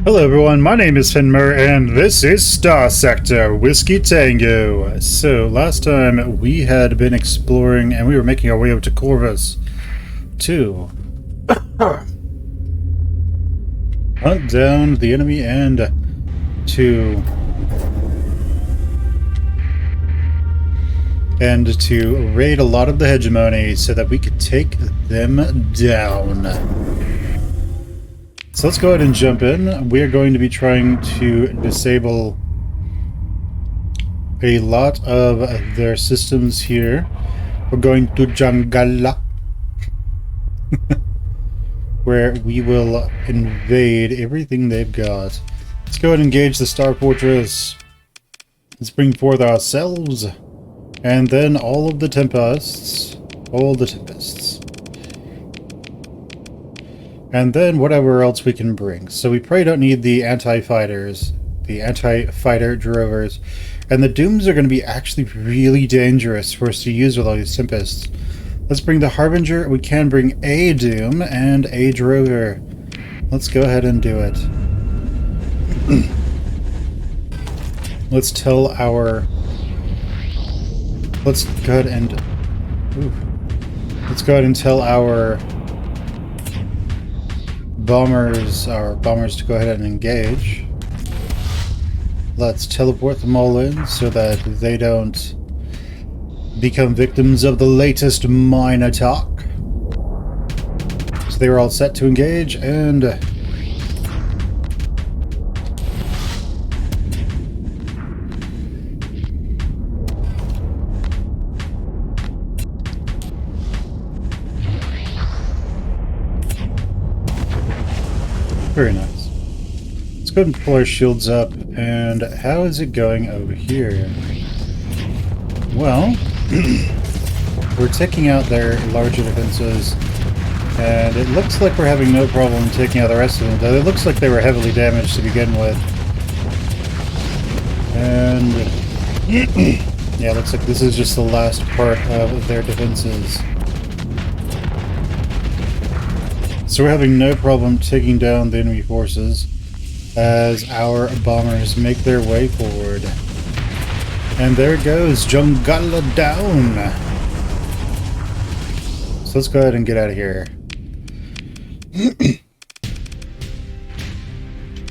Hello everyone, my name is Finmer and this is Star Sector Whiskey Tango. So last time we had been exploring and we were making our way over to Corvus to hunt down the enemy and to raid a lot of the hegemony so that we could take them down. So let's go ahead and jump in. We're going to be trying to disable a lot of their systems here. We're going to Jangala, where we will invade everything they've got. Let's go ahead and engage the Star Fortress. Let's bring forth ourselves, and then all of the Tempests. All the Tempests. And then whatever else we can bring. So we probably don't need the anti-fighters, the anti-fighter drovers. And the Dooms are going to be actually really dangerous for us to use with all these Tempests. Let's bring the Harbinger. We can bring a Doom and a drover. Let's go ahead and do it. Let's tell our... Let's go ahead and... Let's go ahead and tell our... bombers to go ahead and engage. Let's teleport them all in so that they don't become victims of the latest mine attack. So they were all set to engage, and very nice. Let's go ahead and pull our shields up. And how is it going over here? Well, we're taking out their larger defenses, and it looks like we're having no problem taking out the rest of them, though it looks like they were heavily damaged to begin with. And yeah, it looks like this is just the last part of their defenses. So we're having no problem taking down the enemy forces as our bombers make their way forward. And there it goes, Jangala down! So let's go ahead and get out of here.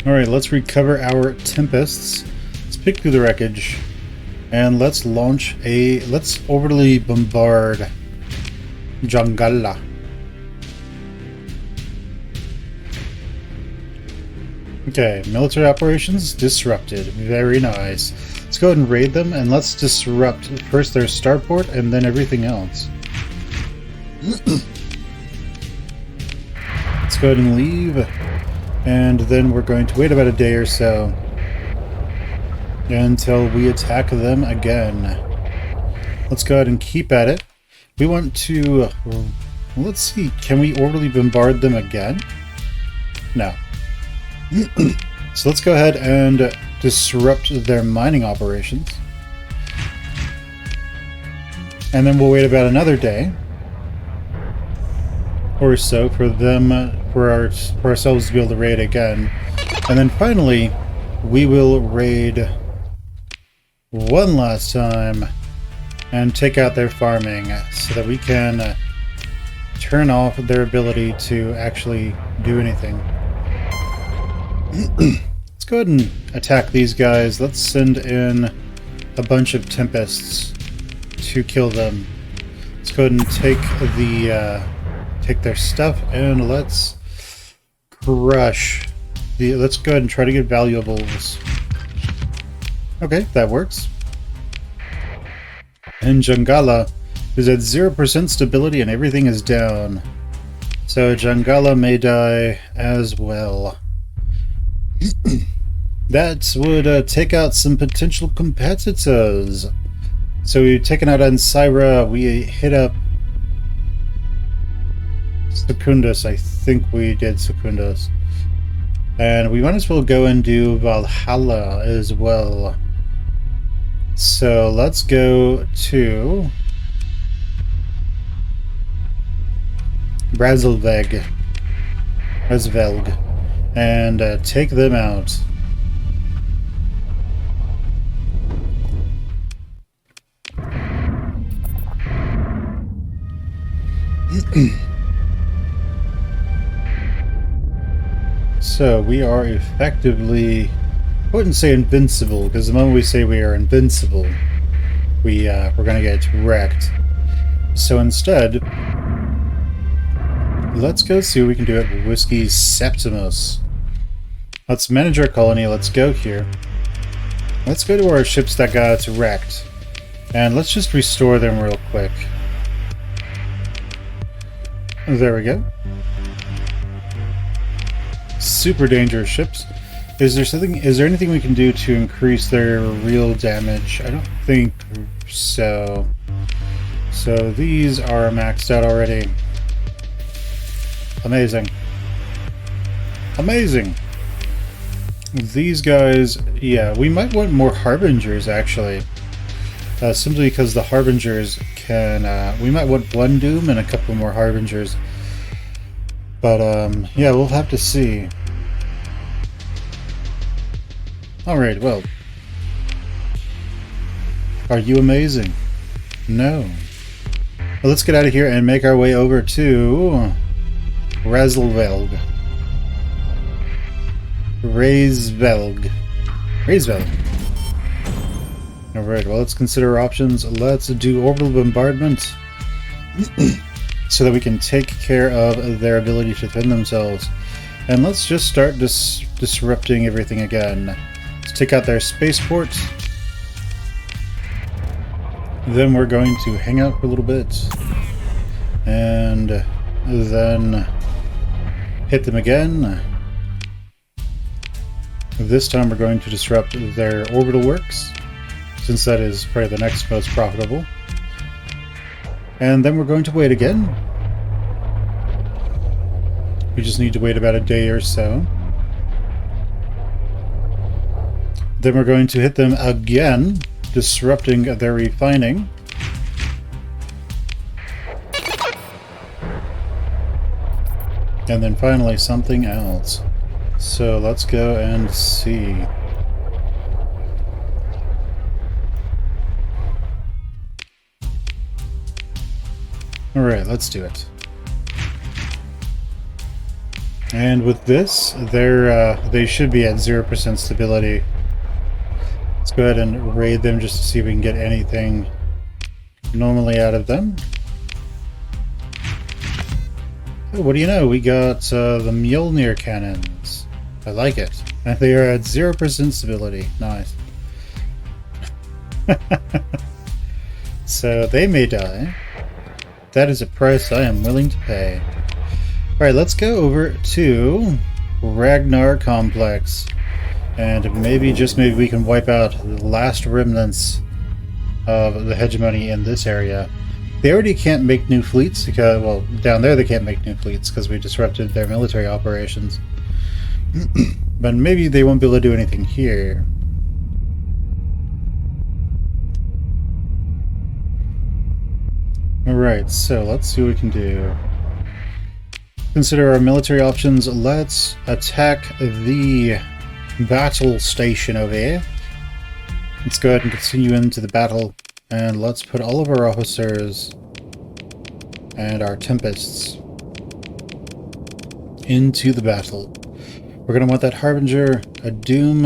Alright, let's recover our Tempests. Let's pick through the wreckage. And let's launch a... let's orbitally bombard Jangala. Okay, military operations disrupted. Very nice. Let's go ahead and raid them, and let's disrupt first their starport and then everything else. Let's go ahead and leave, and then we're going to wait about a day or so until we attack them again. Let's go ahead and keep at it. We want to... let's see, can we orbitally bombard them again? No. So let's go ahead and disrupt their mining operations. And then we'll wait about another day or so for them, for ourselves to be able to raid again. And then finally, we will raid one last time and take out their farming so that we can turn off their ability to actually do anything. Let's go ahead and attack these guys. Let's send in a bunch of Tempests to kill them. Let's go ahead and take their stuff, and let's crush the... let's go ahead and try to get valuables. Okay, that works. And Jangala is at 0% stability and everything is down. So Jangala may die as well. That would take out some potential competitors. So we've taken out Ancyra, we hit up Secundus, I think we did Secundus. And we might as well go and do Valhalla as well. So let's go to Brazilveg. and take them out. So we are effectively, I wouldn't say invincible, because the moment we say we are invincible, we're gonna get wrecked. So instead, let's go see what we can do at Whiskey Septimus. Let's manage our colony. Let's go here. Let's go to our ships that got wrecked, and let's just restore them real quick. There we go. Super dangerous ships. Is there anything we can do to increase their real damage? I don't think so. So these are maxed out already. Amazing. Amazing. These guys, yeah, we might want more Harbingers actually. Simply because the Harbingers can, we might want one Doom and a couple more Harbingers. But, yeah, we'll have to see. Alright, well. Are you amazing? No. Well, let's get out of here and make our way over to Razelvelg. Razevelg. Alright, well, let's consider options. Let's do orbital bombardment so that we can take care of their ability to defend themselves. And let's just start disrupting everything again. Let's take out their spaceport. Then we're going to hang out for a little bit. And then hit them again. This time we're going to disrupt their orbital works, since that is probably the next most profitable. And then we're going to wait again. We just need to wait about a day or so. Then we're going to hit them again, disrupting their refining. And then finally something else. So let's go and see. Alright, let's do it. And with this, they should be at 0% stability. Let's go ahead and raid them just to see if we can get anything normally out of them. Oh, what do you know? We got the Mjolnir cannons. I like it. And they are at 0% stability. Nice. So they may die. That is a price I am willing to pay. Alright, let's go over to Ragnar Complex. And maybe, just maybe, we can wipe out the last remnants of the hegemony in this area. They already can't make new fleets because, well, down there they can't make new fleets because we disrupted their military operations. But maybe they won't be able to do anything here. Alright, so let's see what we can do. Consider our military options. Let's attack the battle station over here. Let's go ahead and continue into the battle. And let's put all of our officers and our Tempests into the battle. We're going to want that Harbinger, a Doom.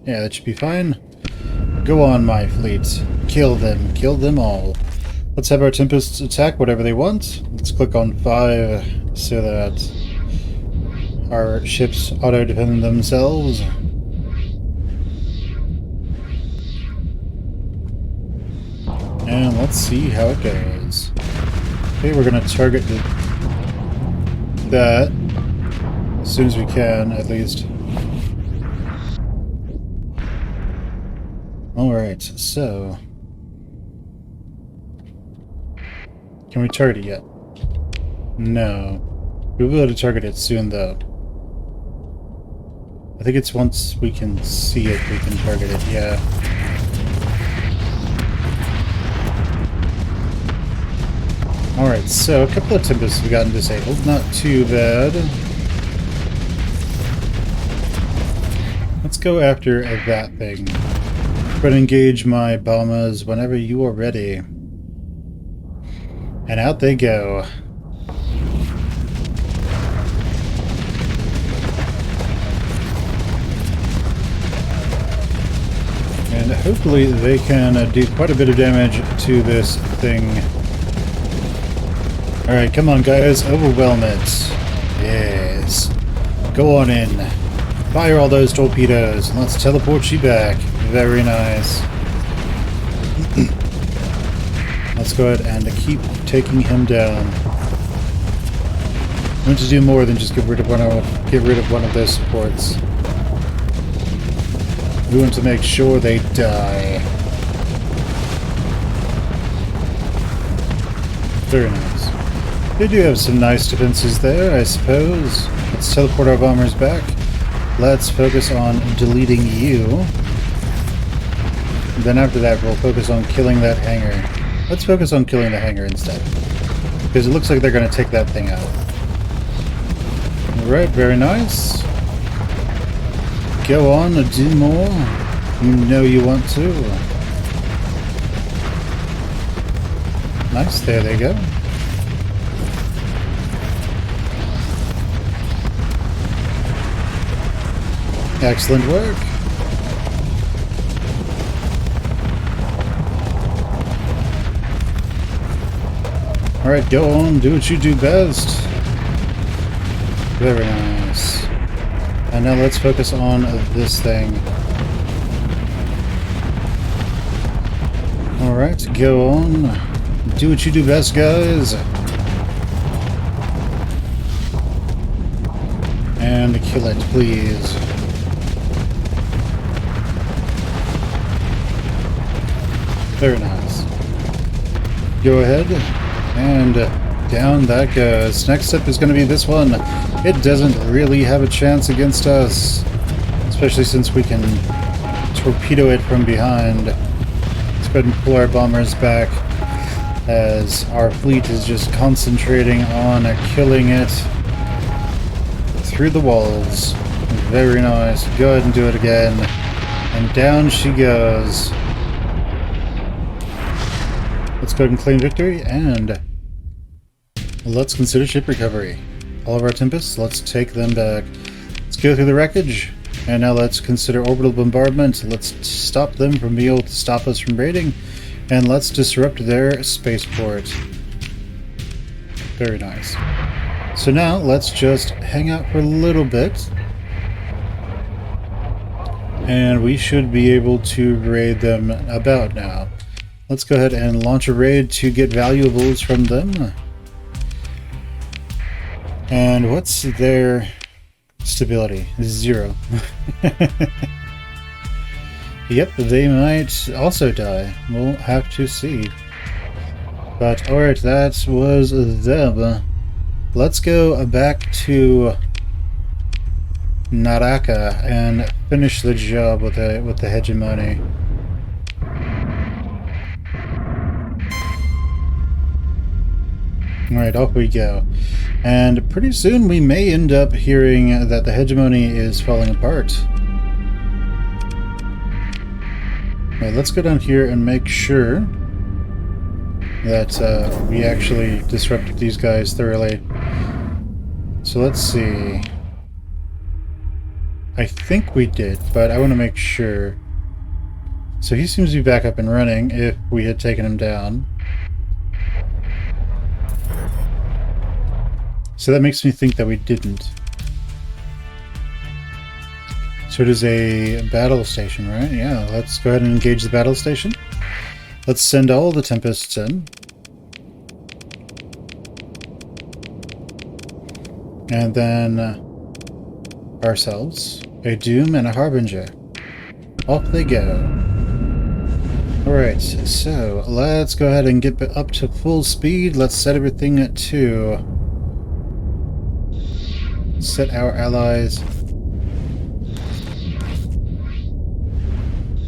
Yeah, that should be fine. Go on, my fleet. Kill them all. Let's have our Tempests attack whatever they want. Let's click on 5 so that our ships auto-defend themselves. And let's see how it goes. Okay, we're going to target that as soon as we can, at least. Alright, so... can we target it yet? No. We'll be able to target it soon, though. I think it's once we can see it, we can target it, yeah. Alright, so a couple of Tempests have gotten disabled. Not too bad. Let's go after that thing. But engage my bombers whenever you are ready. And out they go. And hopefully they can do quite a bit of damage to this thing. Alright, come on guys, overwhelm it. Yes. Go on in. Fire all those torpedoes, and let's teleport you back. Very nice. Let's go ahead and keep taking him down. I want to do more than just get rid of one of those supports. We want to make sure they die. Very nice. They do have some nice defenses there, I suppose. Let's teleport our bombers back. Let's focus on deleting you. And then after that, we'll focus on killing that hangar. Let's focus on killing the hangar instead. Because it looks like they're going to take that thing out. Alright, very nice. Go on, do more. You know you want to. Nice, there they go. Excellent work. Alright, go on, do what you do best. Very nice. And now let's focus on this thing. Alright, go on. Do what you do best, guys. And kill it, please. Very nice. Go ahead, and down that goes. Next up is going to be this one. It doesn't really have a chance against us, especially since we can torpedo it from behind. Let's go ahead and pull our bombers back as our fleet is just concentrating on killing it through the walls. Very nice. Go ahead and do it again. And down she goes. Let's go ahead and claim victory, and let's consider ship recovery. All of our Tempests, let's take them back. Let's go through the wreckage, and now let's consider orbital bombardment. Let's stop them from being able to stop us from raiding, and let's disrupt their spaceport. Very nice. So now let's just hang out for a little bit, and we should be able to raid them about now. Let's go ahead and launch a raid to get valuables from them. And what's their stability? 0. Yep, they might also die. We'll have to see. But alright, that was them. Let's go back to Naraka and finish the job with the hegemony. Alright, off we go. And pretty soon we may end up hearing that the hegemony is falling apart. Alright, let's go down here and make sure that we actually disrupted these guys thoroughly. So let's see. I think we did, but I want to make sure. So he seems to be back up and running if we had taken him down. So that makes me think that we didn't. So it is a battle station, right? Yeah, let's go ahead and engage the battle station. Let's send all the Tempests in. And then ourselves, a Doom and a Harbinger. Off they go. Alright, so let's go ahead and get up to full speed. Let's set everything to... set our allies.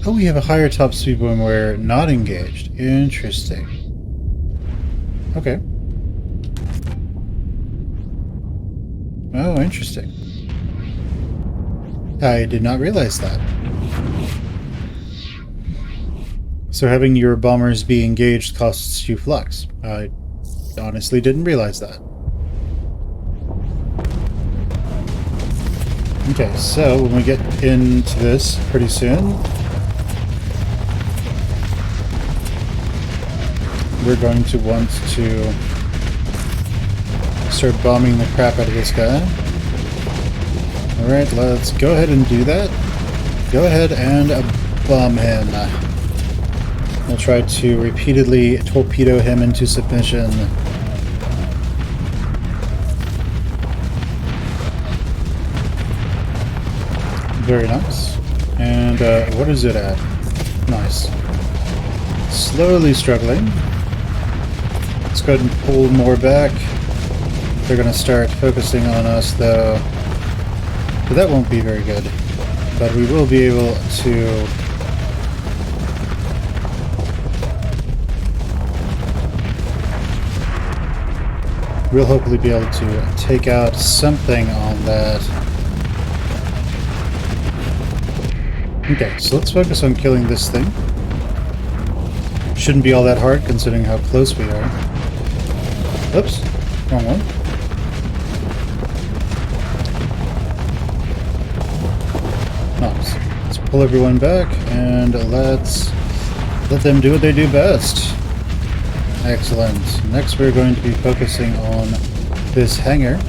Oh, we have a higher top speed when we're not engaged. Interesting. Okay. Oh, interesting. I did not realize that. So having your bombers be engaged costs you flux. I honestly didn't realize that. Okay, so when we get into this pretty soon, we're going to want to start bombing the crap out of this guy. Alright, let's go ahead and do that. Go ahead and bomb him. We'll try to repeatedly torpedo him into submission. Very nice. And what is it at? Nice. Slowly struggling. Let's go ahead and pull more back. They're going to start focusing on us though. But that won't be very good. But we will be able to we'll hopefully be able to take out something on that. Okay, so let's focus on killing this thing. Shouldn't be all that hard considering how close we are. Oops, wrong one. Nice. Let's pull everyone back and let's let them do what they do best. Excellent. Next we're going to be focusing on this hangar.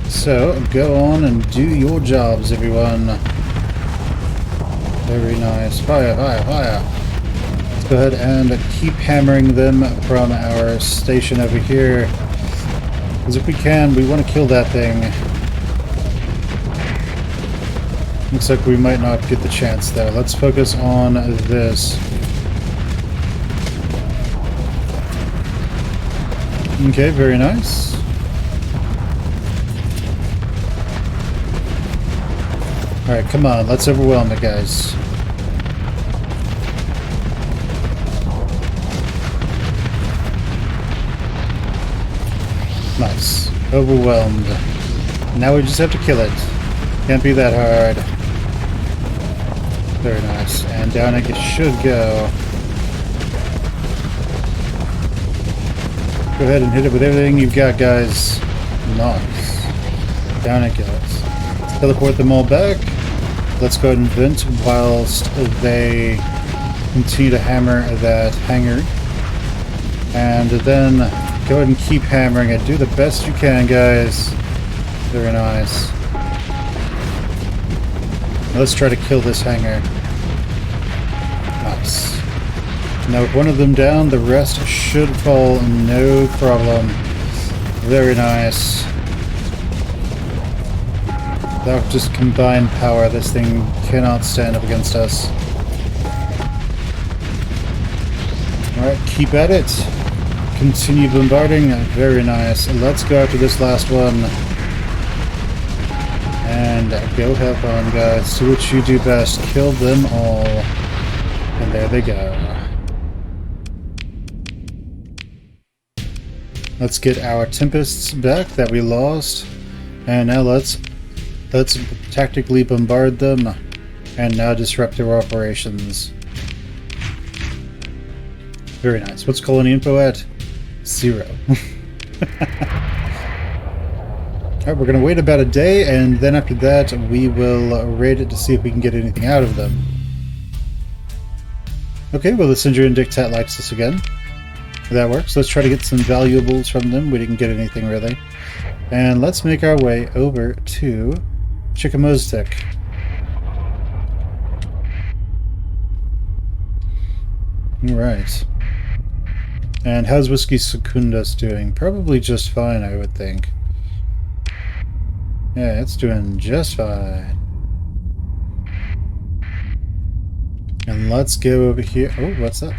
So, go on and do your jobs, everyone. Very nice. Fire, fire, fire. Let's go ahead and keep hammering them from our station over here. Because if we can, we want to kill that thing. Looks like we might not get the chance though. Let's focus on this. Okay, very nice. Alright, come on, let's overwhelm it, guys. Nice. Overwhelmed. Now we just have to kill it. Can't be that hard. Very nice. And down it should go. Go ahead and hit it with everything you've got, guys. Nice. Down it goes. Let's teleport them all back. Let's go ahead and vent whilst they continue to hammer that hangar. And then go ahead and keep hammering it. Do the best you can, guys. Very nice. Let's try to kill this hangar. Nice. Now with one of them down, the rest should fall no problem. Very nice. Without just combined power, this thing cannot stand up against us. Alright, keep at it. Continue bombarding. Very nice. Let's go after this last one. And go have fun, guys. Do what you do best. Kill them all. And there they go. Let's get our Tempests back that we lost. And now let's tactically bombard them. And now disrupt their operations. Very nice. What's colony info at? 0. Alright, we're going to wait about a day, and then after that we will raid it to see if we can get anything out of them. Okay, well the Sindri and Dictat likes this again. That works. Let's try to get some valuables from them. We didn't get anything really. And let's make our way over to Chikamoztek. Alright. And how's Whiskey Secundas doing? Probably just fine, I would think. Yeah, it's doing just fine. And let's go over here. Oh, what's that?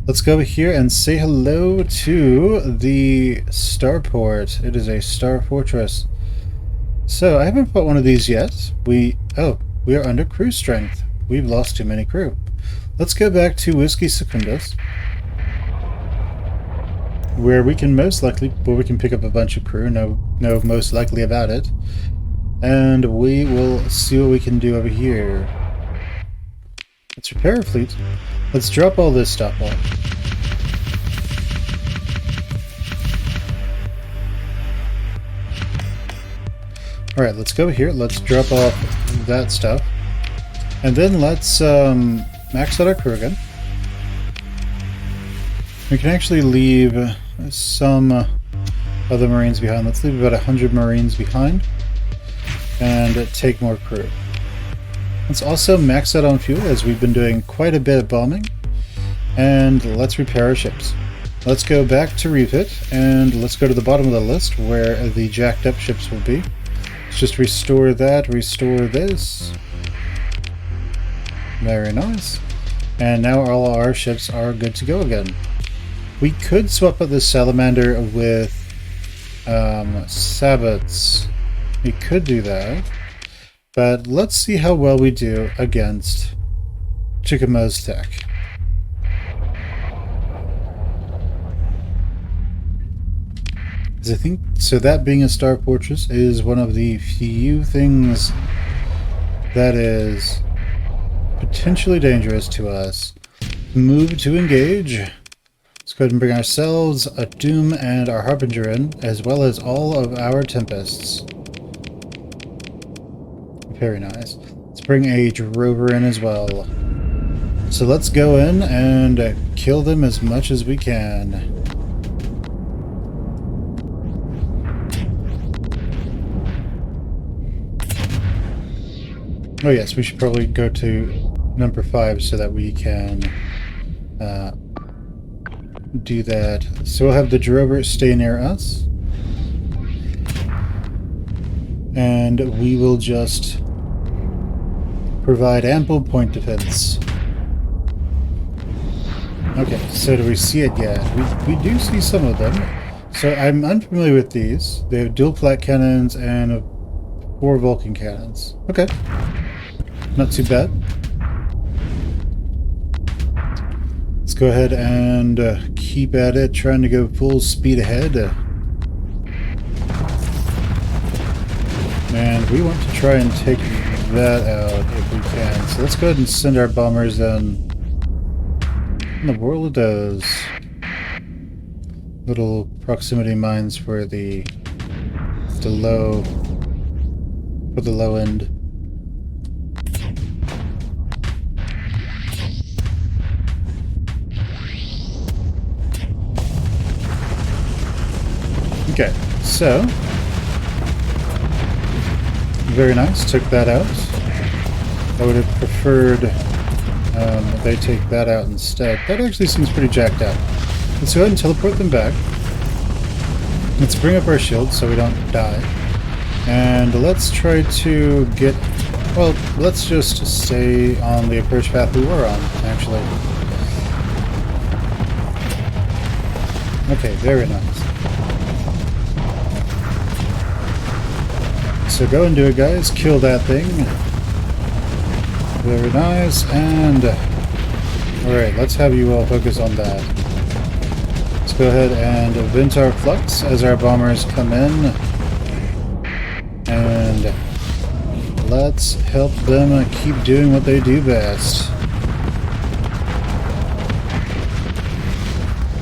Let's go over here and say hello to the starport. It is a star fortress. So, I haven't fought one of these yet. We are under crew strength. We've lost too many crew. Let's go back to Whiskey Secundas. where we can pick up a bunch of crew. No most likely about it. And we will see what we can do over here. Let's repair our fleet. Let's drop all this stuff off. Alright, let's go here. Let's drop off that stuff. And then let's max out our crew again. We can actually leave some of the Marines behind. Let's leave about 100 Marines behind and take more crew. Let's also max out on fuel, as we've been doing quite a bit of bombing. And let's repair our ships. Let's go back to refit, and let's go to the bottom of the list where the jacked up ships will be. Let's just restore that, restore this. Very nice. And now all our ships are good to go again. We could swap out this Salamander with Sabots. We could do that. But let's see how well we do against Chickamauga's tech. I think so. That being a Star Fortress is one of the few things that is potentially dangerous to us. Move to engage. Let's go ahead and bring ourselves a Doom and our Harbinger in, as well as all of our Tempests. Very nice. Let's bring a Drover in as well. So let's go in and kill them as much as we can. Oh yes, we should probably go to number 5 so that we can do that. So we'll have the Drover stay near us. And we will just provide ample point defense. Okay, so do we see it yet? We do see some of them. So I'm unfamiliar with these. They have dual flat cannons and 4 Vulcan cannons. Okay. Not too bad. Let's go ahead and keep at it, trying to go full speed ahead. And we want to try and take that out if we can. So let's go ahead and send our bombers in. In the world it does. Little proximity mines for the low end. Okay, so very nice, took that out. I would have preferred they take that out instead. That actually seems pretty jacked up. Let's go ahead and teleport them back. Let's bring up our shields so we don't die. And let's try to get... well, let's just stay on the approach path we were on, actually. Okay, very nice. So go and do it, guys. Kill that thing. Very nice. And alright, let's have you all focus on that. Let's go ahead and vent our flux as our bombers come in. And let's help them keep doing what they do best.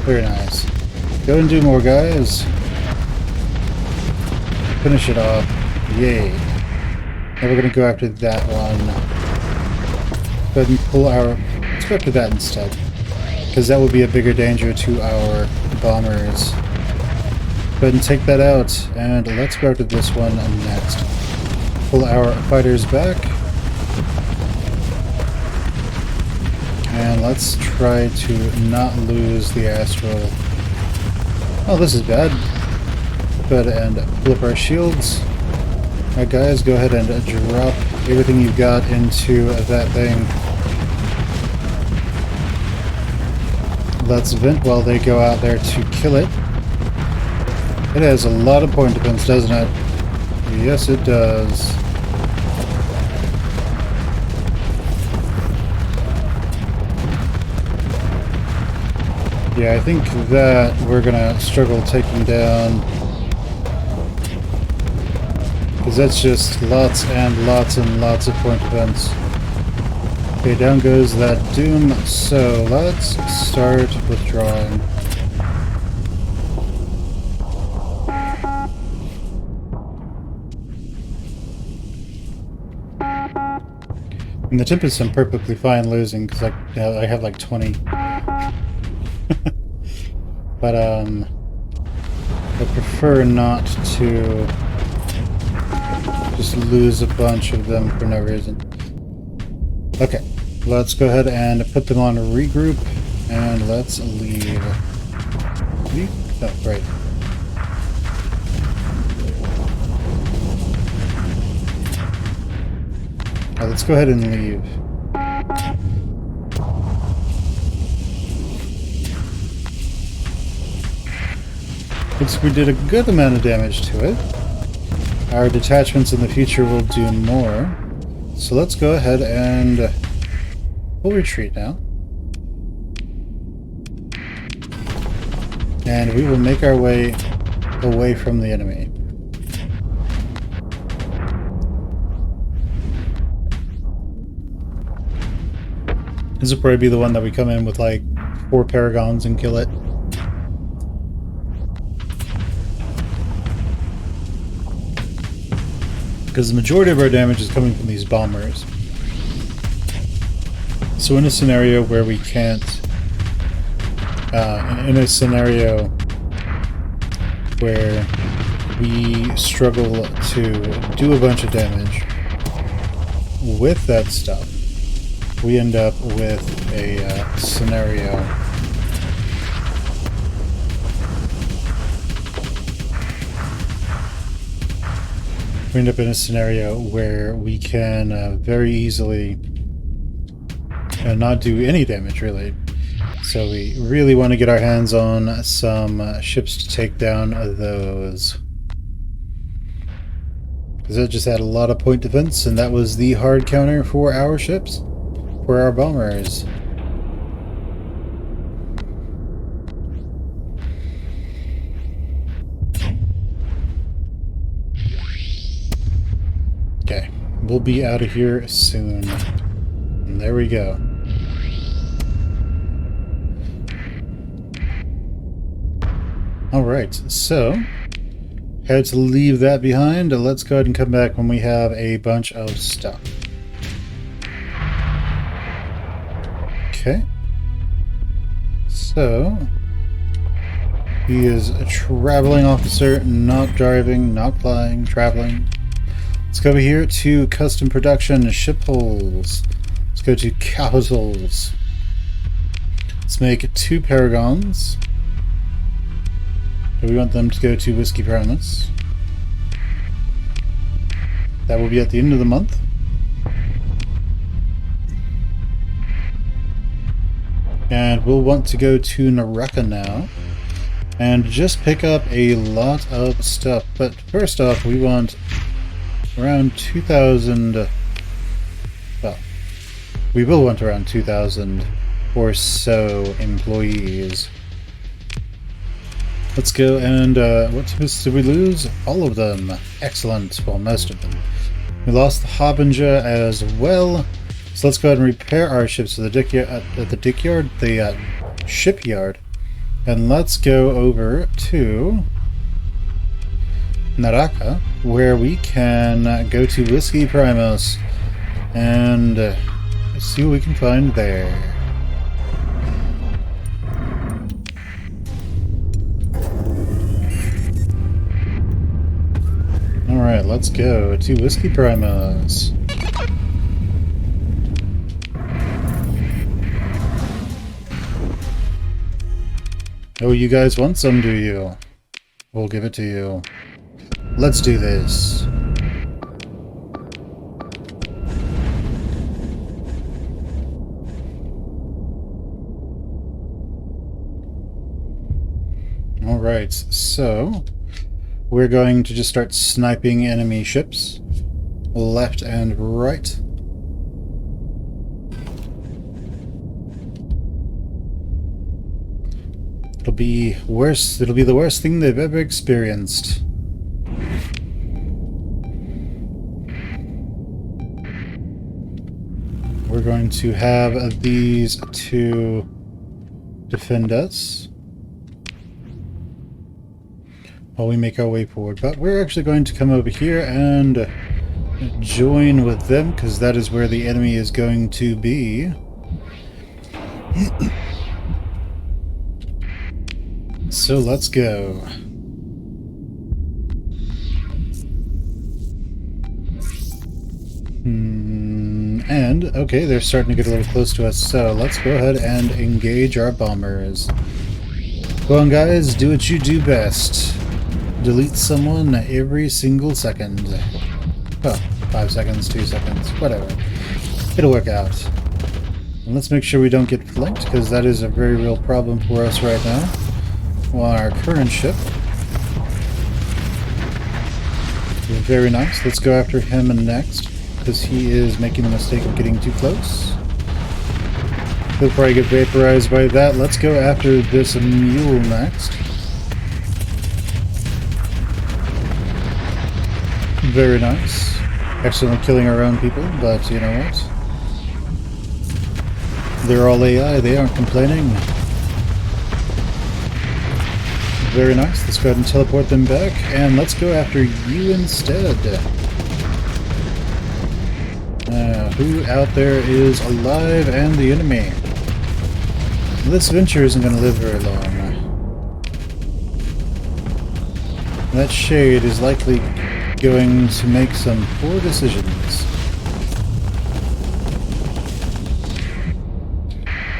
Very nice. Go and do more, guys. Finish it off. Yay. Now we're going to go after that one. Go ahead and pull our... let's go after that instead. Because that would be a bigger danger to our bombers. Go ahead and take that out. And let's go after this one next. Pull our fighters back. And let's try to not lose the Astral. Oh, this is bad. Go ahead and pull up our shields. Alright guys, go ahead and drop everything you've got into that thing. Let's vent while they go out there to kill it. It has a lot of point defense, doesn't it? Yes, it does. Yeah, I think that we're gonna struggle taking down, because that's just lots and lots and lots of point defense. Okay, down goes that Doom, so let's start withdrawing. And the Tempest I'm perfectly fine losing, because I have like 20. But I prefer not to just lose a bunch of them for no reason. Okay, let's go ahead and put them on a regroup, and let's leave. Leave? Oh, right. Let's go ahead and leave. Since we did a good amount of damage to it, our detachments in the future will do more. So let's go ahead and we'll retreat now. And we will make our way away from the enemy. This will probably be the one that we come in with like 4 Paragons and kill it. Because the majority of our damage is coming from these bombers. So in a scenario where we can't... in a scenario where we struggle to do a bunch of damage with that stuff, we end up with a scenario where we can very easily not do any damage, really. So we really want to get our hands on some ships to take down those. Because that just had a lot of point defense, and that was the hard counter for our ships. For our bombers. Okay, we'll be out of here soon. And there we go. Alright, so had to leave that behind. Let's go ahead and come back when we have a bunch of stuff. Okay, so he is a traveling officer, not driving, not flying, traveling. Let's go over here to custom production ship holes. Let's go to capitals. Let's make 2 Paragons. We want them to go to Whiskey Primus. That will be at the end of the month. And we'll want to go to Naraka now and just pick up a lot of stuff. But first off, we want around 2,000. Well, we will want around 2,000 or so employees. Let's go and what ships did we lose? All of them. Excellent. Well, most of them. We lost the Harbinger as well. So let's go ahead and repair our ships at the shipyard, and let's go over to Naraka, where we can go to Whiskey Primus and see what we can find there. Alright, let's go to Whiskey Primus. Oh, you guys want some, do you? We'll give it to you. Let's do this. Alright, so we're going to just start sniping enemy ships left and right. It'll be worse. It'll be the worst thing they've ever experienced. We're going to have these two defend us while we make our way forward. But we're actually going to come over here and join with them, because that is where the enemy is going to be. So let's go. And, okay, they're starting to get a little close to us, so let's go ahead and engage our bombers. Go on, guys, do what you do best. Delete someone every single second. Oh, 5 seconds, 2 seconds, whatever. It'll work out. And let's make sure we don't get flanked, because that is a very real problem for us right now. On our current ship. Very nice. Let's go after him next, because he is making the mistake of getting too close. He'll probably get vaporized by that. Let's go after this mule next. Very nice. Accidentally killing our own people, but you know what? They're all AI, they aren't complaining. Very nice. Let's go ahead and teleport them back, and let's go after you instead. Who out there is alive and the enemy? This venture isn't going to live very long. That shade is likely going to make some poor decisions.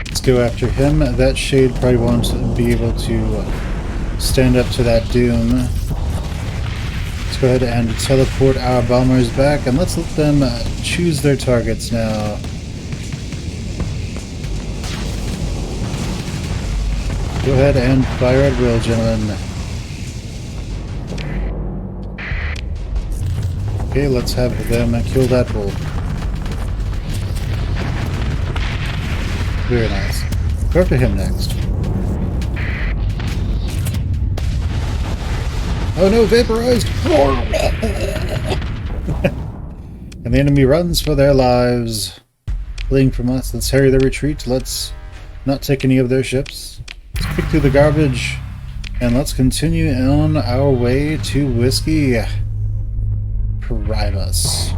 Let's go after him. That shade probably won't be able to stand up to that doom. Let's go ahead and teleport our bombers back, and let's let them choose their targets now. Go ahead and fire at will, gentlemen. Okay, let's have them kill that wolf. Very nice. Go after him next. Oh no, vaporized! And the enemy runs for their lives, fleeing from us. Let's harry their retreat. Let's not take any of their ships. Let's pick through the garbage, and let's continue on our way to Whiskey Primus.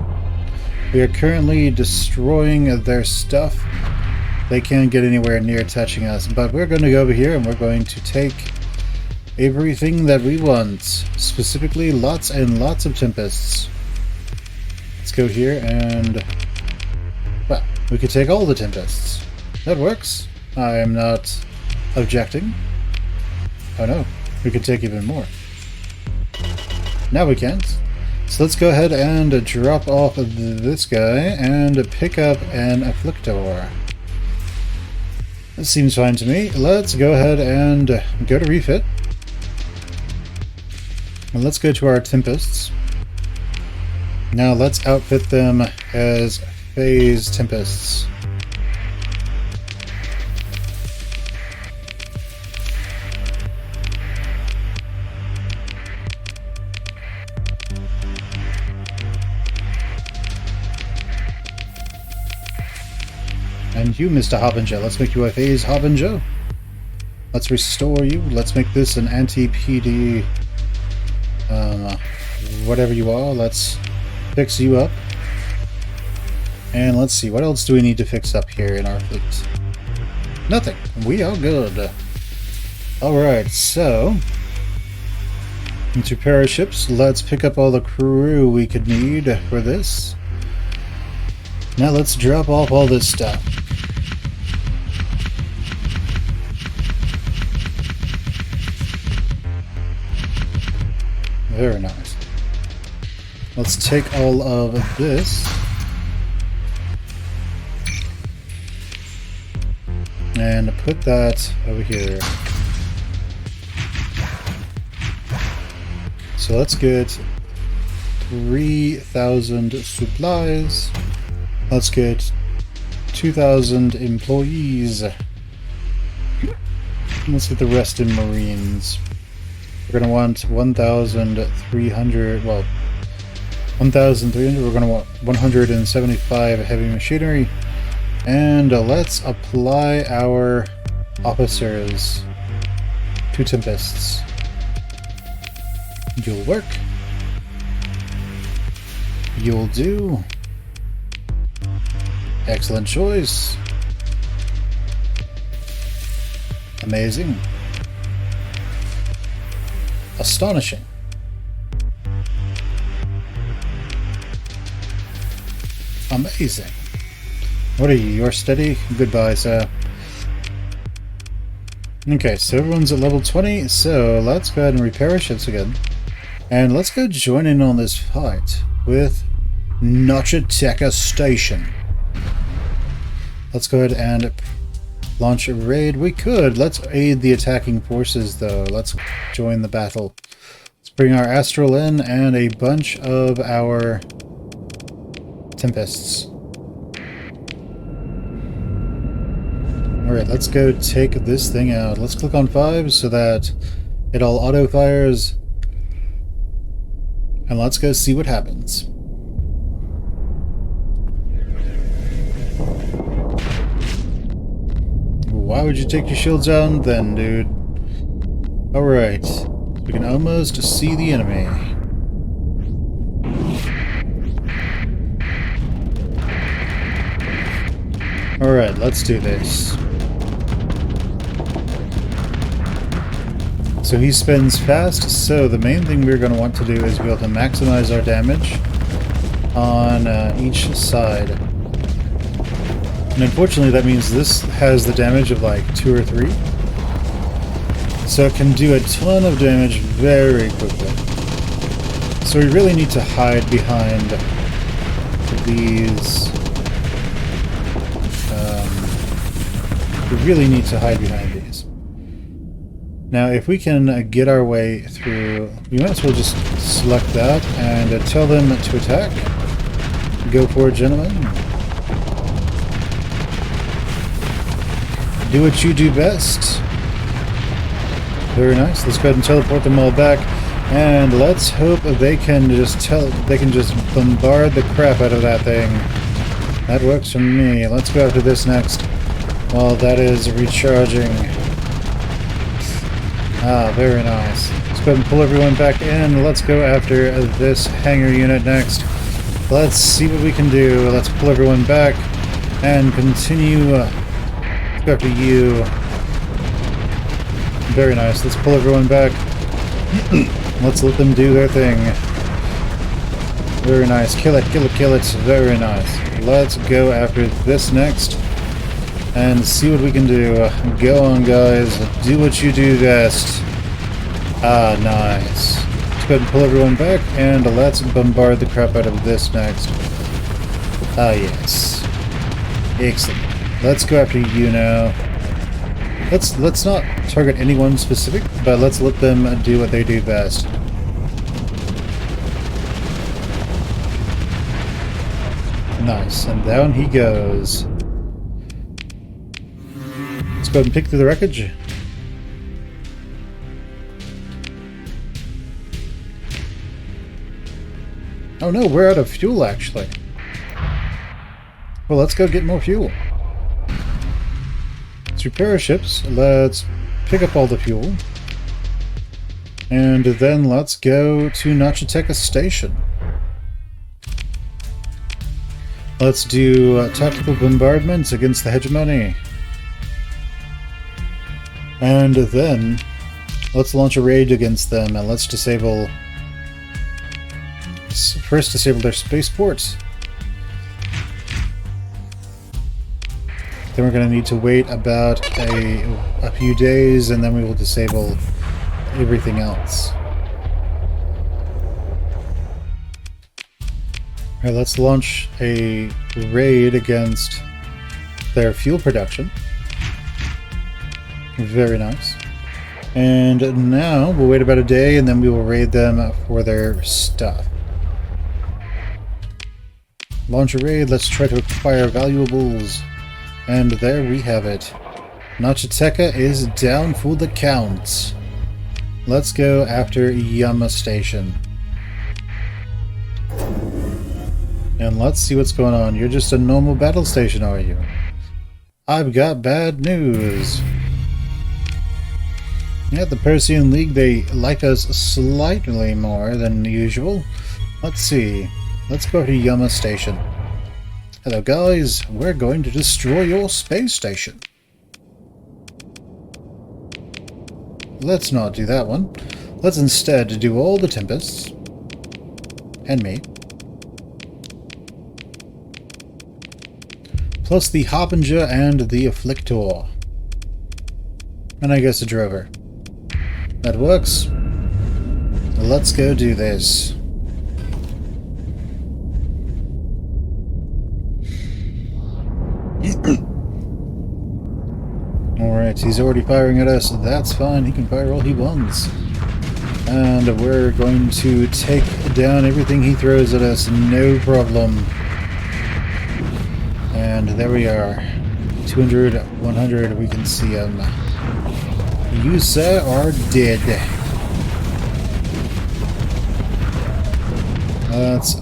We are currently destroying their stuff. They can't get anywhere near touching us, but we're going to go over here and we're going to take everything that we want, specifically lots and lots of Tempests. Let's go here and, well, we could take all the Tempests. That works. I am not objecting. Oh no, we could take even more. Now we can't. So let's go ahead and drop off this guy and pick up an Afflictor. That seems fine to me. Let's go ahead and go to refit. And let's go to our Tempests. Now let's outfit them as Phase Tempests. And you, Mr. Harbinger, let's make you a Phase Harbinger. Let's restore you. Let's make this an anti-PD, whatever you are. Let's fix you up. And let's see, what else do we need to fix up here in our fleet? Nothing. We are good. Alright, so let's repair our ships. Let's pick up all the crew we could need for this. Now let's drop off all this stuff. Very nice. Let's take all of this and put that over here. So let's get 3,000 supplies. Let's get 2,000 employees. Let's get the rest in Marines. We're going to want 1,300, well, 1,300. We're going to want 175 heavy machinery. And let's apply our officers to Tempests. You'll work. You'll do. Excellent choice. Amazing. Astonishing. Amazing. What are you? You're steady? Goodbye, sir. Okay, so everyone's at level 20, so let's go ahead and repair our ships again. And let's go join in on this fight with Nachiteka Station. Let's go ahead and launch a raid. We could. Let's aid the attacking forces, though. Let's join the battle. Let's bring our Astral in and a bunch of our Tempests. Alright, let's go take this thing out. Let's click on 5 so that it all auto-fires. And let's go see what happens. Why would you take your shields down then, dude? Alright. We can almost see the enemy. Alright, let's do this. So he spins fast, so the main thing we're going to want to do is be able to maximize our damage on each side. And unfortunately that means this has the damage of like 2 or 3. So it can do a ton of damage very quickly. So we really need to hide behind these... we really need to hide behind these. Now if we can get our way through, we might as well just select that and tell them to attack. Go for it, gentlemen. Do what you do best. Very nice. Let's go ahead and teleport them all back, and let's hope they can just bombard the crap out of that thing. That works for me. Let's go after this next. While that is recharging. Ah, very nice. Let's go ahead and pull everyone back in. Let's go after this hangar unit next. Let's see what we can do. Let's pull everyone back and continue. Let's go after you. Very nice. Let's pull everyone back. Let's let them do their thing. Very nice. Kill it, kill it, kill it. Very nice. Let's go after this next and see what we can do. Go on, guys. Do what you do best. Ah, nice. Let's go ahead and pull everyone back, and let's bombard the crap out of this next. Ah, yes. Excellent. Let's go after you now. Let's not target anyone specific, but let's let them do what they do best. Nice, and down he goes. Let's go ahead and pick through the wreckage. Oh no, we're out of fuel actually. Well, let's go get more fuel. Let's repair our ships. Let's pick up all the fuel. And then let's go to Nachiteka Station. Let's do tactical bombardments against the hegemony. And then let's launch a raid against them, and let's disable... First disable their spaceports. Then we're going to need to wait about a few days, and then we will disable everything else. Alright, let's launch a raid against their fuel production. Very nice. And now we'll wait about a day, and then we will raid them for their stuff. Launch a raid, let's try to acquire valuables. And there we have it. Nachiteka is down for the count. Let's go after Yama Station. And let's see what's going on. You're just a normal battle station, are you? I've got bad news. At the Persean League, they like us slightly more than usual. Let's see. Let's go to Yama Station. Hello guys, we're going to destroy your space station. Let's not do that one. Let's instead do all the Tempests. And me. Plus the Harbinger and the Afflictor. And I guess a Drover. That works. Let's go do this. Alright, he's already firing at us. That's fine, he can fire all he wants. And we're going to take down everything he throws at us, no problem. And there we are. 200, 100, we can see him. You, sir, are dead. Let's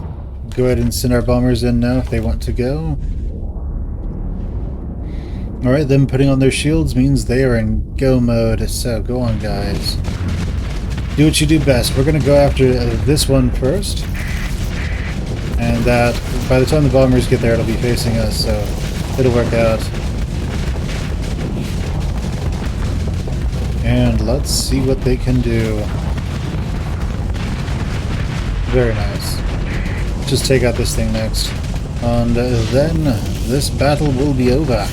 go ahead and send our bombers in now if they want to go. Alright, them putting on their shields means they are in go mode, so go on guys. Do what you do best. We're going to go after this one first. And that, by the time the bombers get there, it'll be facing us, so it'll work out. And let's see what they can do. Very nice. Just take out this thing next. And then this battle will be over.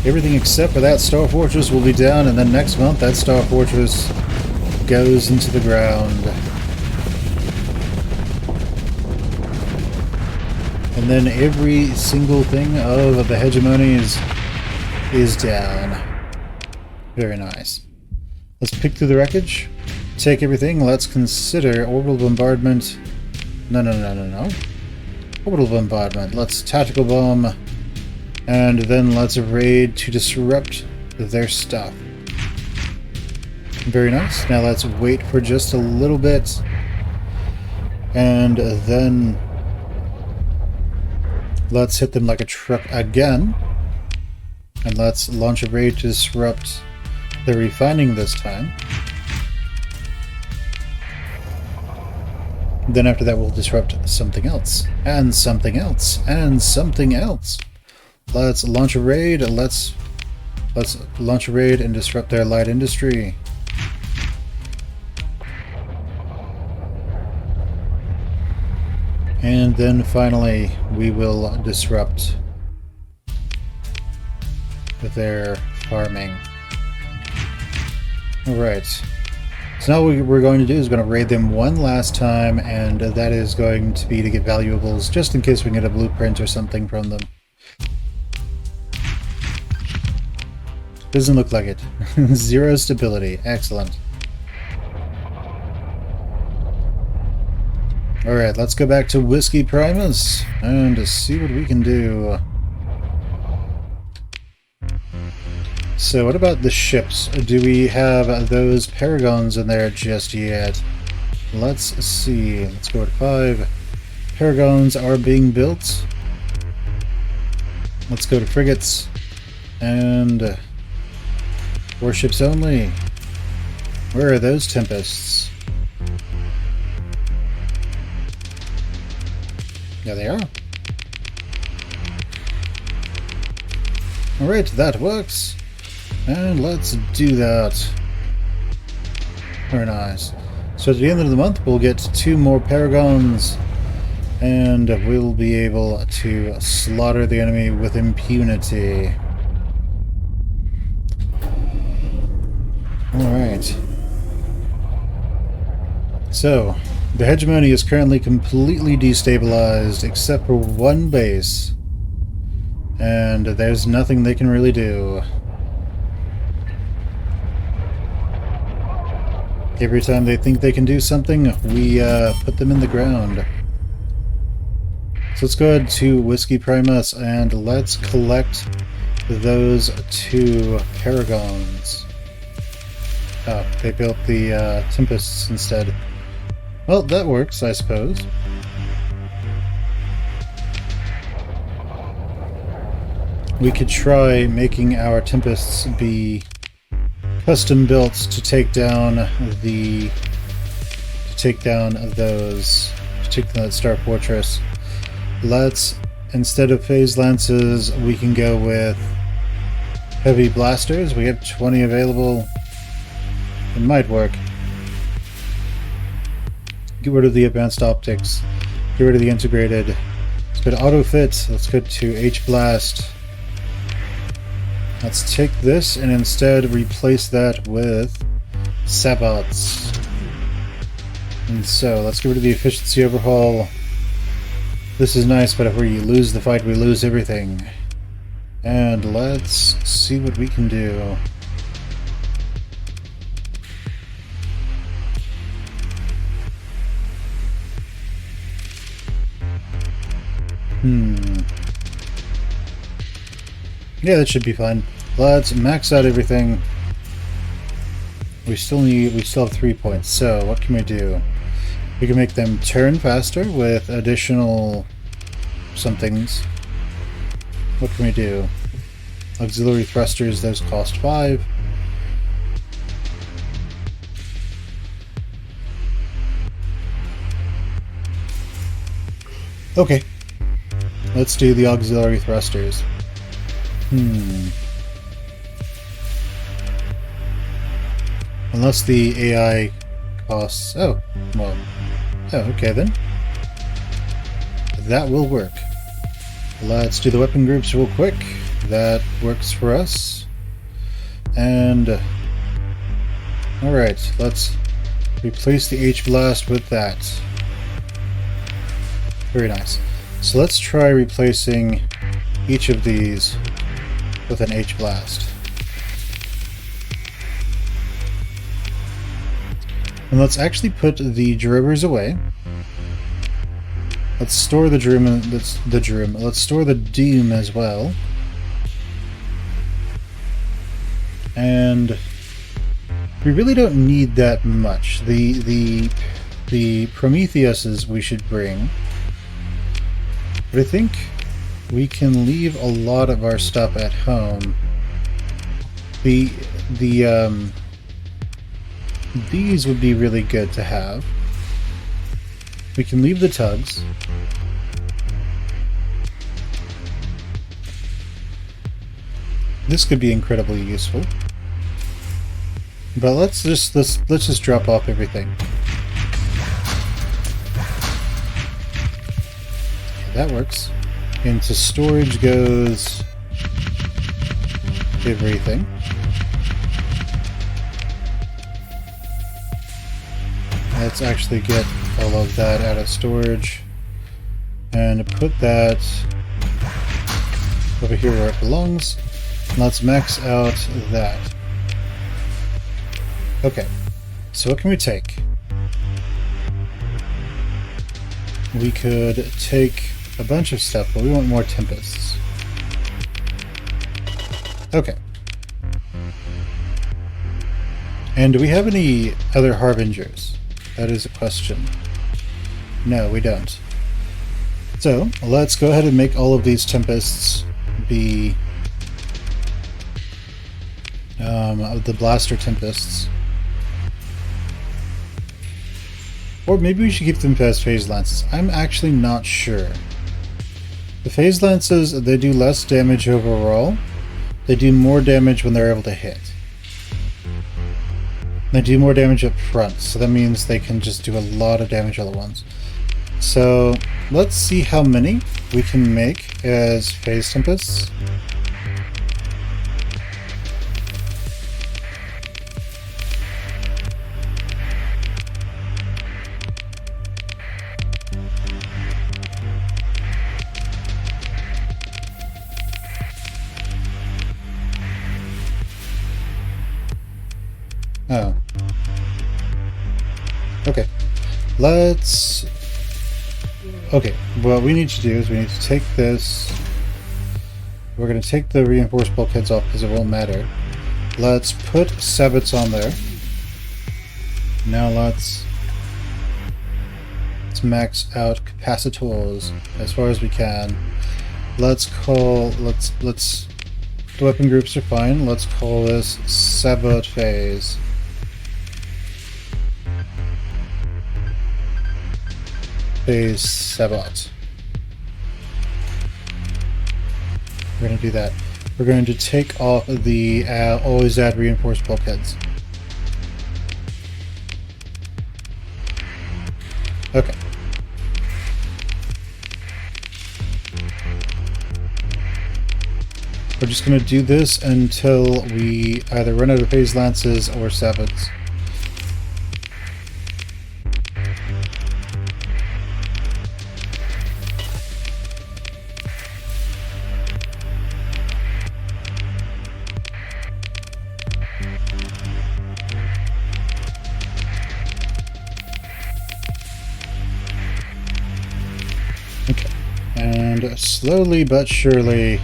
Everything except for that Star Fortress will be down, and then next month that Star Fortress goes into the ground. And then every single thing of the hegemonies is down. Very nice. Let's pick through the wreckage. Take everything. Let's consider orbital bombardment. No. Orbital bombardment. Let's tactical bomb. And then let's raid to disrupt their stuff. Very nice. Now let's wait for just a little bit. And then let's hit them like a truck again. And let's launch a raid to disrupt the refining this time. Then after that we'll disrupt something else. And something else. And something else. Let's launch a raid. Let's launch a raid and disrupt their light industry. And then finally we will disrupt their farming. Alright. So now what we're going to do is going to raid them one last time, and that is going to be to get valuables, just in case we can get a blueprint or something from them. Doesn't look like it. 0 stability. Excellent. Alright, let's go back to Whiskey Primus and see what we can do. So what about the ships? Do we have those Paragons in there just yet? Let's see. Let's go to 5. Paragons are being built. Let's go to frigates. And warships only. Where are those Tempests? There they are. Alright, that works. And let's do that. Very nice. So at the end of the month we'll get 2 more Paragons, and we'll be able to slaughter the enemy with impunity. Alright. So, the hegemony is currently completely destabilized except for one base. And there's nothing they can really do. Every time they think they can do something, we put them in the ground. So let's go ahead to Whiskey Primus and let's collect those two Paragons. Oh, they built the Tempests instead. Well, that works, I suppose. We could try making our Tempests be custom built to take down that Star Fortress. Let's, instead of phase lances, we can go with heavy blasters. We have 20 available. It might work. Get rid of the advanced optics. Get rid of the integrated. Let's go to auto fit. Let's go to H-blast. Let's take this and instead replace that with sabots. And so let's get rid of the efficiency overhaul. This is nice, but if we lose the fight, we lose everything. And let's see what we can do. Yeah, that should be fine. Let's max out everything. We still have 3 points, so what can we do? We can make them turn faster with additional somethings. What can we do? Auxiliary thrusters, those cost 5. Okay. Let's do the auxiliary thrusters. Unless the AI costs... Oh, well... Oh, okay then. That will work. Let's do the weapon groups real quick. That works for us. And... Alright, let's replace the H-Blast with that. Very nice. So let's try replacing each of these with an H-Blast. And let's actually put the Drivers away. Let's store the Drum. Let's store the Doom as well. And we really don't need that much. The Prometheuses we should bring. But I think we can leave a lot of our stuff at home. These would be really good to have. We can leave the tugs. This could be incredibly useful. But let's just drop off everything. That works. Into storage goes everything. Let's actually get all of that out of storage and put that over here where it belongs. Let's max out that. Okay, so what can we take? We could take a bunch of stuff, but we want more Tempests. Okay. And do we have any other Harbingers? That is a question. No, we don't. So, let's go ahead and make all of these Tempests be the Blaster Tempests. Or maybe we should keep them as Phase Lances. I'm actually not sure. The Phase Lances, they do less damage overall. They do more damage when they're able to hit. They do more damage up front, so that means they can just do a lot of damage all at once. So, let's see how many we can make as Phase Tempests. Oh. Okay. Let's... Okay, what we need to do is we need to take this, we're going to take the reinforced bulkheads off because it won't matter. Let's put sabots on there. Now let's max out capacitors as far as we can. Let's the weapon groups are fine. Let's call this sabot phase. Phase sabot. We're going to do that. We're going to take off the always add reinforced bulkheads. Okay. We're just going to do this until we either run out of phase lances or sabots. And slowly but surely,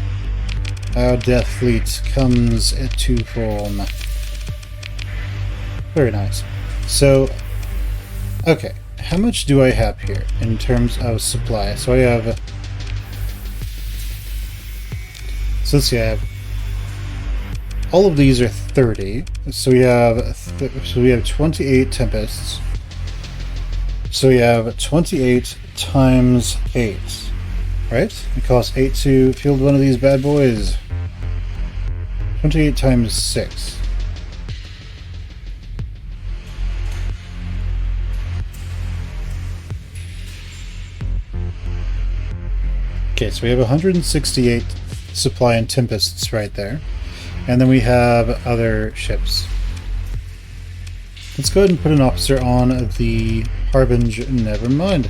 our Death Fleet comes to form. Very nice. So, okay, how much do I have here in terms of supply? So I have... So let's see, I have... All of these are 30. So we have 28 Tempests. So we have 28 times 8. Right? It costs 8 to field one of these bad boys. 28 times 6. Okay, so we have 168 supply and Tempests right there. And then we have other ships. Let's go ahead and put an officer on the Harbinger. Never mind.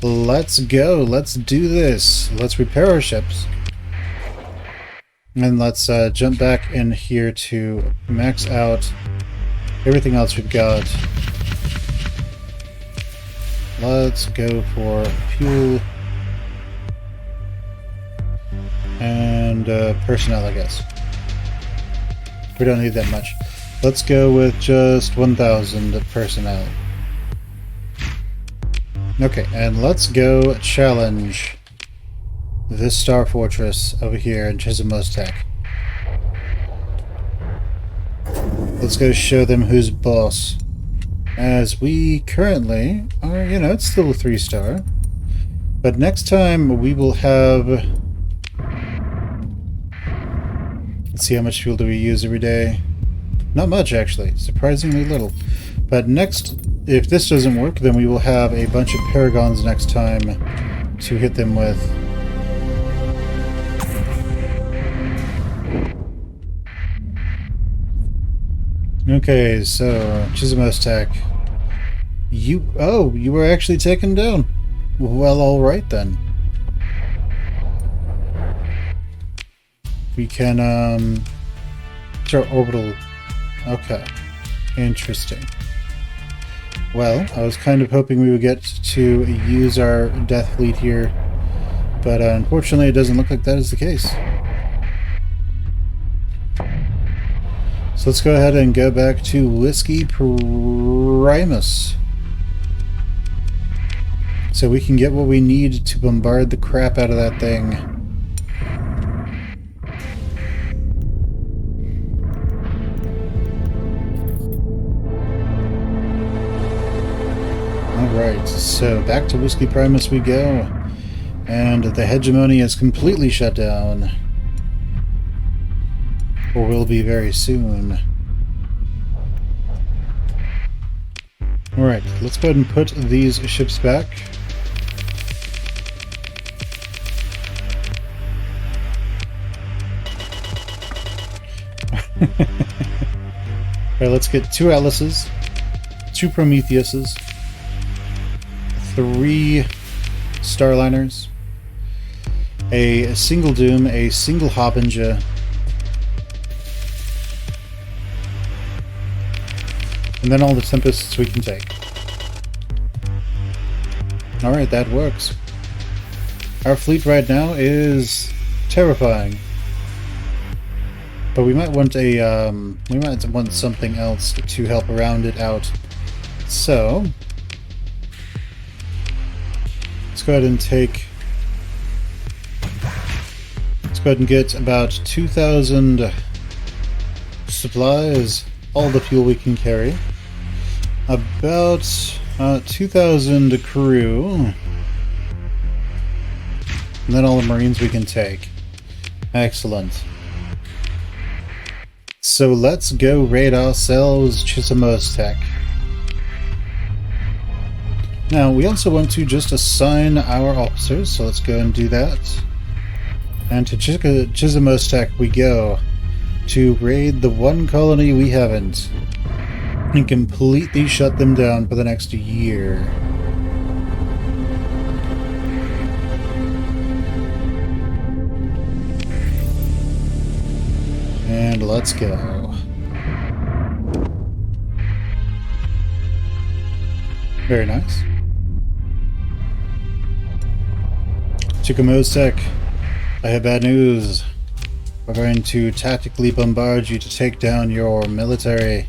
Let's go. Let's do this. Let's repair our ships. And let's jump back in here to max out everything else we've got. Let's go for fuel and personnel, I guess. We don't need that much. Let's go with just 1,000 personnel. Okay, and let's go challenge this Star Fortress over here in Chisholmostek. Let's go show them who's boss. As we currently are, you know, it's still a 3-star. But next time we will have... Let's see, how much fuel do we use every day? Not much, actually. Surprisingly little. But next, if this doesn't work, then we will have a bunch of Paragons next time to hit them with. Okay, so Chisholmostek. You were actually taken down. Well, all right then. We can throw orbital. Okay, interesting. Well, I was kind of hoping we would get to use our Death Fleet here, but unfortunately it doesn't look like that is the case. So let's go ahead and go back to Whiskey Primus, so we can get what we need to bombard the crap out of that thing. Alright, so back to Whiskey Primus we go, and the hegemony is completely shut down. Or will be very soon. Alright, let's go ahead and put these ships back. Alright, let's get 2 Atlases, 2 Prometheuses, 3 Starliners, a single Doom, a single Harbinger, and then all the Tempests we can take. Alright, that works. Our fleet right now is terrifying. But we might want something else to help round it out. So let's go ahead and get about 2,000 supplies, all the fuel we can carry, about 2,000 crew, and then all the Marines we can take. Excellent. So let's go raid ourselves Chismostek. Now we also want to just assign our officers, so let's go and do that. And to Chismostek we go to raid the one colony we haven't and completely shut them down for the next year. And let's go. Very nice. Chismostek, I have bad news. We're going to tactically bombard you to take down your military.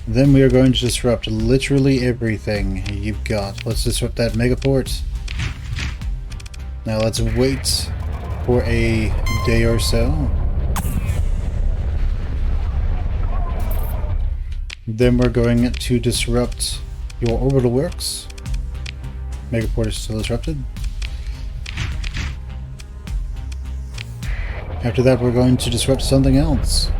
Then we are going to disrupt literally everything you've got. Let's disrupt that megaport. Now let's wait for a day or so. Then we're going to disrupt your orbital works. Megaport is still disrupted. After that, we're going to disrupt something else.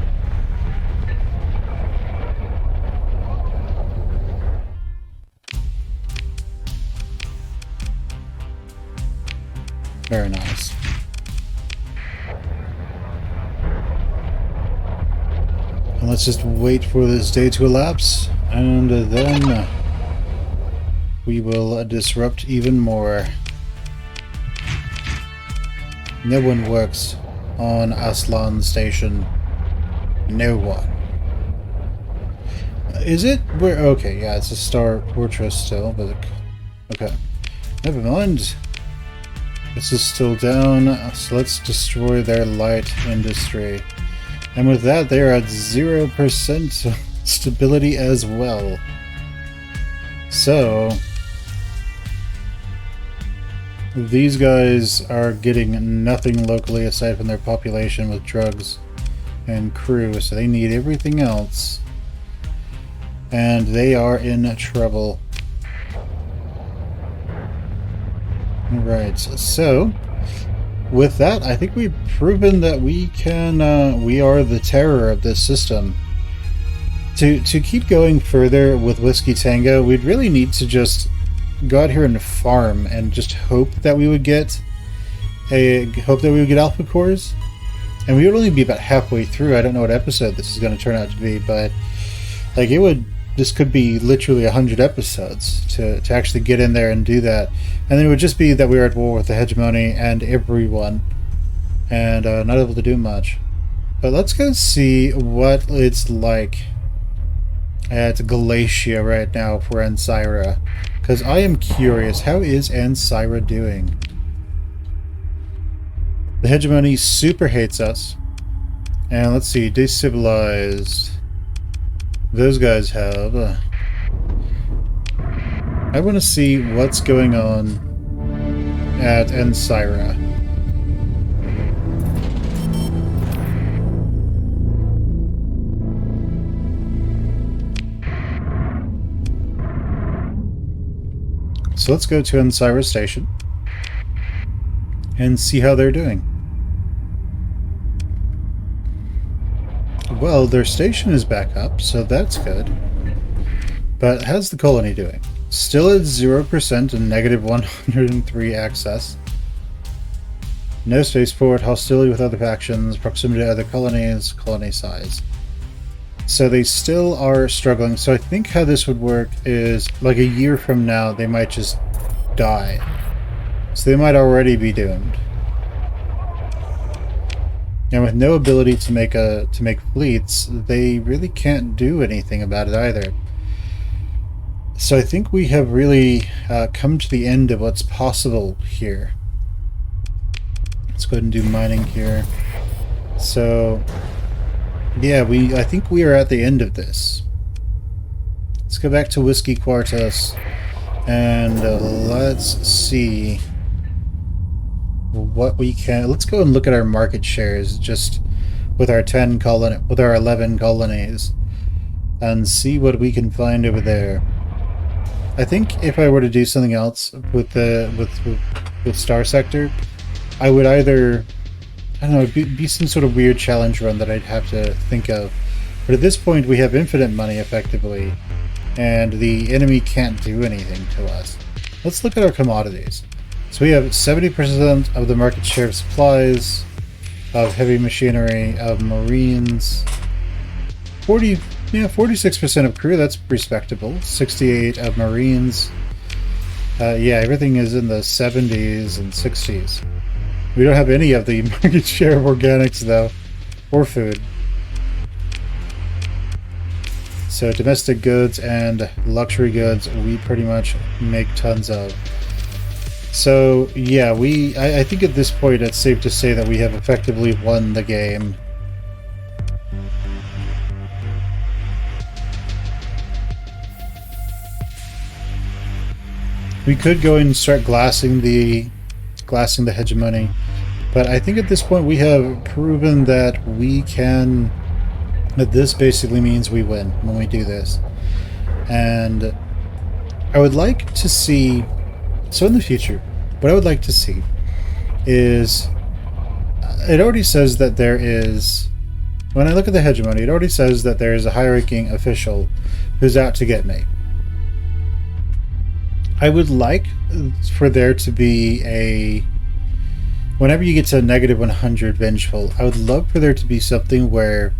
Very nice. And let's just wait for this day to elapse, and then we will disrupt even more. No one works on Aslan Station. No one. Is it? Where? Okay, yeah, it's a Star Fortress still, but okay. Never mind. This is still down, so let's destroy their light industry. And with that, they're at 0% stability as well. So these guys are getting nothing locally aside from their population with drugs and crew, so they need everything else. And they are in trouble. Right, so with that, I think we've proven that we can, we are the terror of this system. To keep going further with Whiskey Tango, we'd really need to just go out here and farm and just hope that we would get alpha cores, and we would only be about halfway through. I don't know what episode this is going to turn out to be, but like this could be literally 100 episodes to actually get in there and do that, and then it would just be that we were at war with the hegemony and everyone, and not able to do much. But let's go see what it's like at Galatia right now for Ancyra, because I am curious, how is Ancyra doing? The hegemony super hates us. And let's see, decivilized. Those guys have. I want to see what's going on at Ancyra. So let's go to Ancyra Station and see how they're doing. Well, their station is back up, so that's good. But how's the colony doing? Still at 0% and negative 103 access. No spaceport, hostility with other factions, proximity to other colonies, colony size. So they still are struggling. So I think how this would work is, like a year from now, they might just die. So they might already be doomed. And with no ability to make fleets, they really can't do anything about it either. So I think we have really come to the end of what's possible here. Let's go ahead and do mining here. So Yeah, I think we are at the end of this. Let's go back to Whiskey Quartus and let's see what we can. Let's go and look at our market shares just with our 10 colony, with our 11 colonies, and see what we can find over there. I think if I were to do something else with with Star Sector, I would either, I don't know, be some sort of weird challenge run that I'd have to think of. But at this point, we have infinite money effectively, and the enemy can't do anything to us. Let's look at our commodities. So we have 70% of the market share of supplies, of heavy machinery, of marines, 46% of crew, that's respectable. 68 of marines. Yeah, everything is in the 70s and 60s. We don't have any of the market share of organics, though, or food. So domestic goods and luxury goods, we pretty much make tons of. So yeah, I think at this point it's safe to say that we have effectively won the game. We could go and start glassing the hegemony, but I think at this point we have proven that we can. That this basically means we win when we do this, and I would like to see. So in the future, what I would like to see is, it already says that there is. When I look at the hegemony, it already says that there is a high-ranking official who's out to get me. I would like for there to be a... Whenever you get to negative 100 vengeful, I would love for there to be something where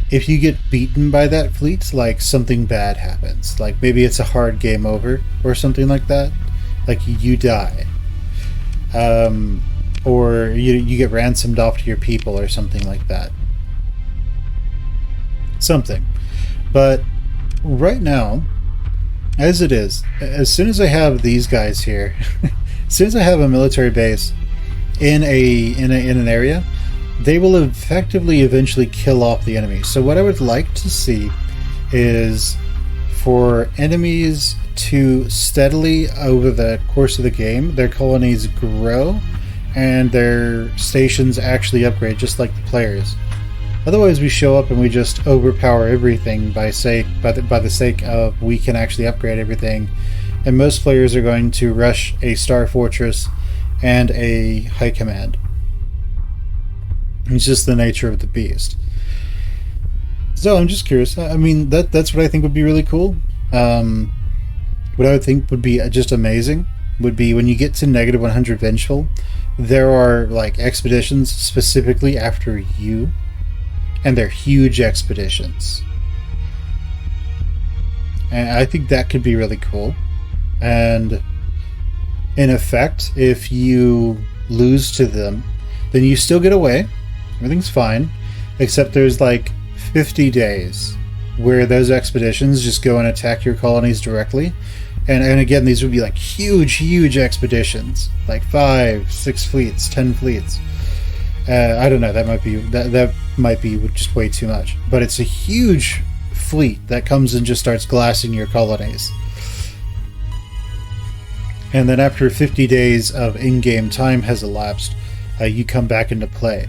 if you get beaten by that fleet, like something bad happens. Like maybe it's a hard game over or something like that. Like you die. Or you get ransomed off to your people or something like that. Something. But right now, as it is, as soon as I have these guys here, as soon as I have a military base in an area, they will effectively eventually kill off the enemy. So what I would like to see is for enemies to steadily, over the course of the game, their colonies grow and their stations actually upgrade, just like the players. Otherwise, we show up and we just overpower everything by the sake of we can actually upgrade everything, and most players are going to rush a Star Fortress and a High Command. It's just the nature of the beast. So I'm just curious. I mean, that's what I think would be really cool. What I would think would be just amazing would be when you get to negative 100 vengeful, there are like expeditions specifically after you. And they're huge expeditions. And I think that could be really cool. And in effect, if you lose to them, then you still get away. Everything's fine. Except there's like 50 days where those expeditions just go and attack your colonies directly. And again, these would be like huge expeditions. Like 5, 6 fleets, 10 fleets. I don't know. That might be just way too much. But it's a huge fleet that comes and just starts glassing your colonies. And then after 50 days of in-game time has elapsed, you come back into play,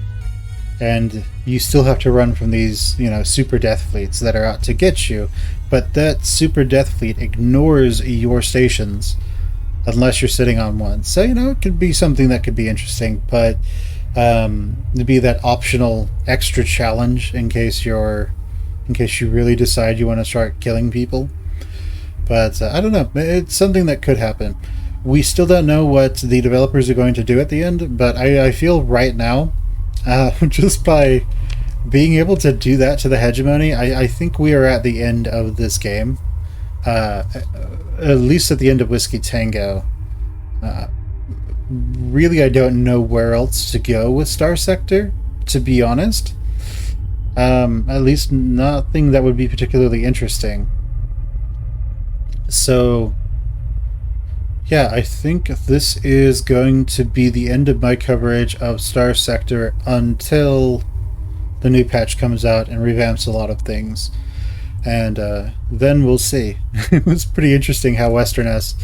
and you still have to run from these, super death fleets that are out to get you. But that super death fleet ignores your stations unless you're sitting on one. So it could be something that could be interesting, but. To be that optional extra challenge in case you really decide you want to start killing people. But I don't know, it's something that could happen. We still don't know what the developers are going to do at the end, but I feel right now, just by being able to do that to the hegemony, I think we are at the end of this game, at least at the end of Whiskey Tango. Really, I don't know where else to go with Star Sector, to be honest. At least nothing that would be particularly interesting. So, yeah, I think this is going to be the end of my coverage of Star Sector until the new patch comes out and revamps a lot of things. And then we'll see. It was pretty interesting how Westerness,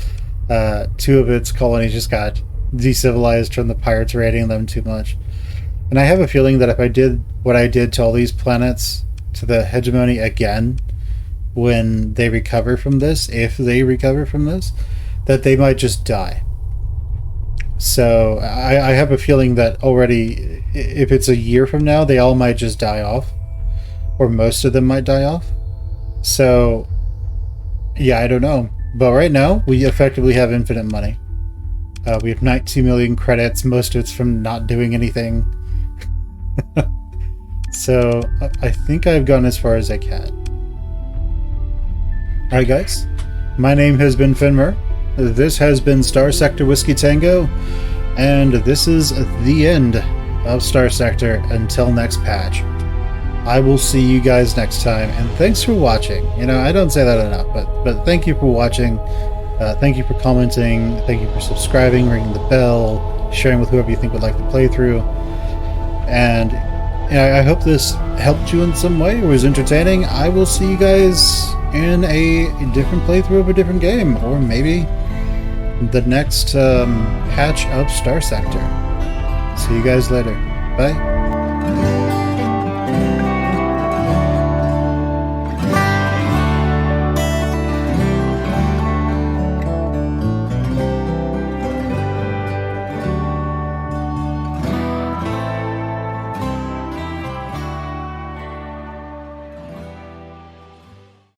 2 of its colonies just got decivilized from the pirates raiding them too much. And I have a feeling that if I did what I did to all these planets, to the hegemony again, when they recover from this, if they recover from this, that they might just die. So I have a feeling that already, if it's a year from now, they all might just die off. Or most of them might die off. So, yeah, I don't know. But right now, we effectively have infinite money. We have 19 million credits. Most of it's from not doing anything. So, I think I've gone as far as I can. Alright guys, my name has been Finmer. This has been Star Sector Whiskey Tango. And this is the end of Star Sector until next patch. I will see you guys next time, and thanks for watching. You know, I don't say that enough, but thank you for watching. Thank you for commenting. Thank you for subscribing, ringing the bell, sharing with whoever you think would like the playthrough. And you know, I hope this helped you in some way or was entertaining. I will see you guys in a different playthrough of a different game, or maybe the next patch of Star Sector. See you guys later. Bye.